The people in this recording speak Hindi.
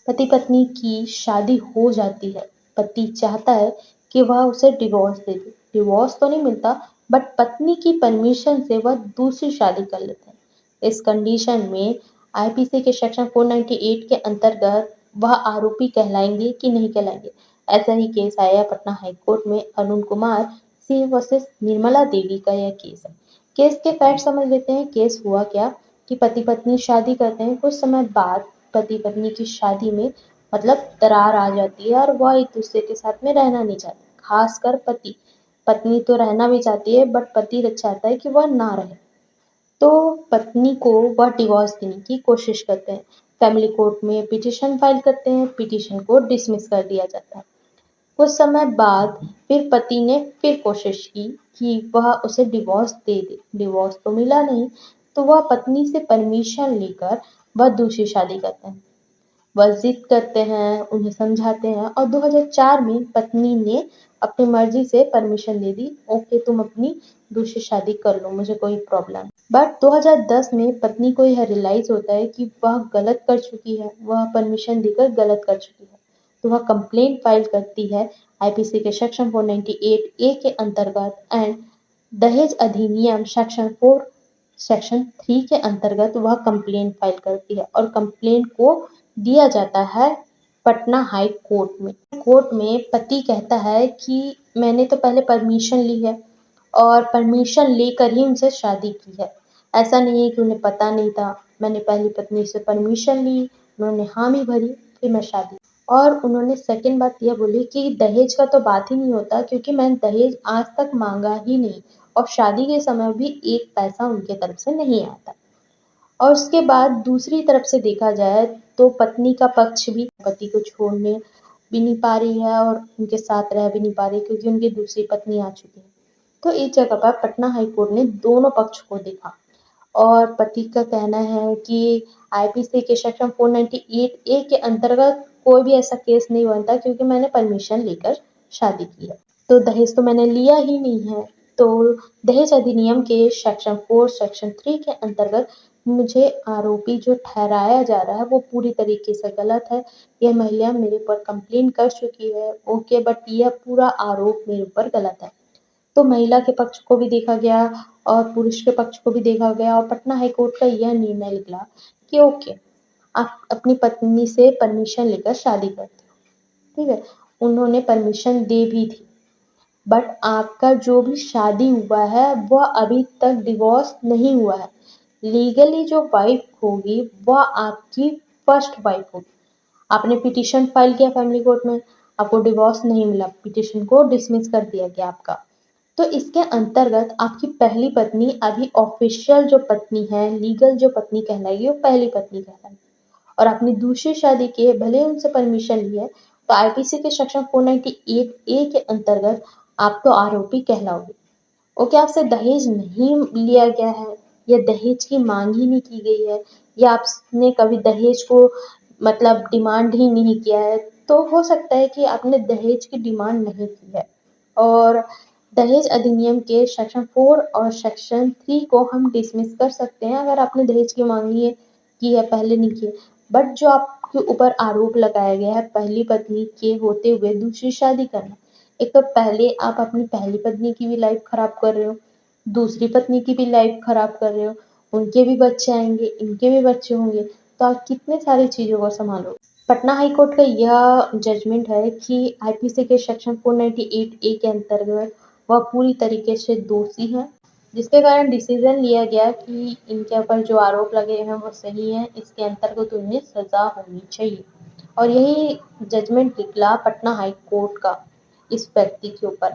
पति पत्नी की शादी हो जाती है। पति चाहता है कि वह उसे डिवोर्स दे दे। डिवोर्स तो नहीं मिलता, बट पत्नी की परमिशन से वह दूसरी शादी कर लेते हैं। इस कंडीशन में आईपीसी के सेक्शन 498 के अंतर्गत वह आरोपी कहलाएंगे कि नहीं कहलाएंगे। ऐसा ही केस आया पटना हाईकोर्ट में अरुण कुमार सिंह वर्सेस निर्मला देवी का यह केस है। केस के फैक्ट समझ लेते हैं। केस हुआ क्या कि पति पत्नी शादी करते हैं। कुछ समय बाद पति पत्नी की शादी में मतलब दरार आ जाती है और वह एक दूसरे के साथ में रहना नहीं चाहते। खासकर पति, पत्नी तो रहना भी चाहती है बट पति चाहता है कि वह ना रहे, तो पत्नी को वह डिवोर्स देने की कोशिश करते हैं। फैमिली कोर्ट में पिटीशन फाइल करते हैं। पिटीशन को डिसमिस कर दिया जाता है। कुछ समय बाद फिर पति ने फिर कोशिश की कि वह उसे डिवोर्स दे दे। डिवोर्स तो मिला नहीं, तो वह पत्नी से परमिशन लेकर वह दूसरी शादी करते हैं। वह जिद करते हैं, उन्हें समझाते हैं और 2004 में पत्नी ने अपनी मर्जी से परमिशन दे दी। ओके, तुम अपनी दूसरी शादी कर लो, मुझे कोई प्रॉब्लम। बट 2010 में पत्नी को यह रियलाइज होता है कि वह गलत कर चुकी है, वह परमिशन देकर गलत कर चुकी है। तो वह कंप्लेंट फाइल करती है आईपीसी के सेक्शन 498 ए के अंतर्गत एंड दहेज अधिनियम सेक्शन 4 सेक्शन 3 के अंतर्गत वह कंप्लेंट फाइल करती है और कंप्लेंट को दिया जाता है पटना हाई कोर्ट में। कोर्ट में पति कहता है कि मैंने तो पहले परमिशन ली है और परमिशन लेकर ही उनसे शादी की है। ऐसा नहीं है कि उन्हें पता नहीं था। मैंने पहली पत्नी से परमिशन ली, उन्होंने हामी भरी, फिर मैं शादी। और उन्होंने सेकंड बात यह बोली कि दहेज का तो बात ही नहीं होता क्योंकि मैंने दहेज आज तक मांगा ही नहीं और शादी के समय भी एक पैसा उनके तरफ से नहीं आया था। और उसके बाद दूसरी तरफ से देखा जाए तो पत्नी का पक्ष भी पति को छोड़ने भी नहीं पा रही है और उनके साथ रह भी नहीं पा रही क्योंकि उनकी दूसरी पत्नी आ चुकी है। तो इस जगह पर पटना हाई कोर्ट ने दोनों पक्ष को देखा और पति का कहना है कि आईपीसी के सेक्शन 498 ए के अंतर्गत कोई भी ऐसा केस नहीं बनता क्योंकि मैंने परमिशन लेकर शादी की है, तो दहेज तो मैंने लिया ही नहीं है। तो दहेज अधिनियम के सेक्शन 4 सेक्शन 3 के अंतर्गत मुझे आरोपी जो ठहराया जा रहा है वो पूरी तरीके से गलत है। यह महिला मेरे ऊपर कंप्लेन कर चुकी है, ओके, बट यह पूरा आरोप मेरे ऊपर गलत है। तो महिला के पक्ष को भी देखा गया और पुरुष के पक्ष को भी देखा गया और पटना हाई कोर्ट का यह निर्णय निकला कि ओके, आप अपनी पत्नी से परमिशन लेकर शादी करते हो, ठीक है, उन्होंने परमिशन दे भी थी, बट आपका जो भी शादी हुआ है वह अभी तक डिवोर्स नहीं हुआ है। लीगली जो वाइफ होगी वह आपकी फर्स्ट वाइफ होगी। आपने पिटीशन फाइल किया फैमिली कोर्ट में, आपको डिवोर्स नहीं मिला, पिटीशन को डिसमिस कर दिया गया आपका। तो इसके अंतर्गत आपकी पहली पत्नी अभी ऑफिशियल जो पत्नी है, लीगल जो पत्नी कहलाएगी वो पहली पत्नी कहलाएगी। और आपने दूसरी शादी की है, भले उनसे परमिशन ली है, तो आईपीसी के सेक्शन 498 ए के अंतर्गत आप तो आरोपी कहलाओगे। ओके, आपसे दहेज नहीं लिया गया है या दहेज की मांग ही नहीं की गई है या आपने कभी दहेज को मतलब डिमांड ही नहीं किया है, तो हो सकता है कि आपने दहेज की डिमांड नहीं की है। और दहेज अधिनियम के सेक्शन 4 और सेक्शन 3 को हम डिसमिस कर सकते हैं अगर आपने दहेज की मांगी है की है, पहले नहीं की है। बट जो आपके ऊपर आरोप लगाया गया है पहली पत्नी के होते हुए दूसरी शादी करना, एक तो पहले आप अपनी पहली पत्नी की भी लाइफ खराब कर रहे हो, दूसरी पत्नी की भी लाइफ खराब कर रहे हो, उनके भी बच्चे आएंगे, इनके भी बच्चे होंगे, तो आप कितने सारी चीजों को संभालोगे। पटना हाई कोर्ट का यह जजमेंट है कि आईपीसी के सेक्शन 498 ए के अंतर्गत वह पूरी तरीके से दोषी है, जिसके कारण डिसीजन लिया गया कि इनके ऊपर जो आरोप लगे हैं वो सही है, इसके अंतर्गत उन्हें सजा होनी चाहिए। और यही जजमेंट निकला पटना हाई कोर्ट का इस व्यक्ति के ऊपर।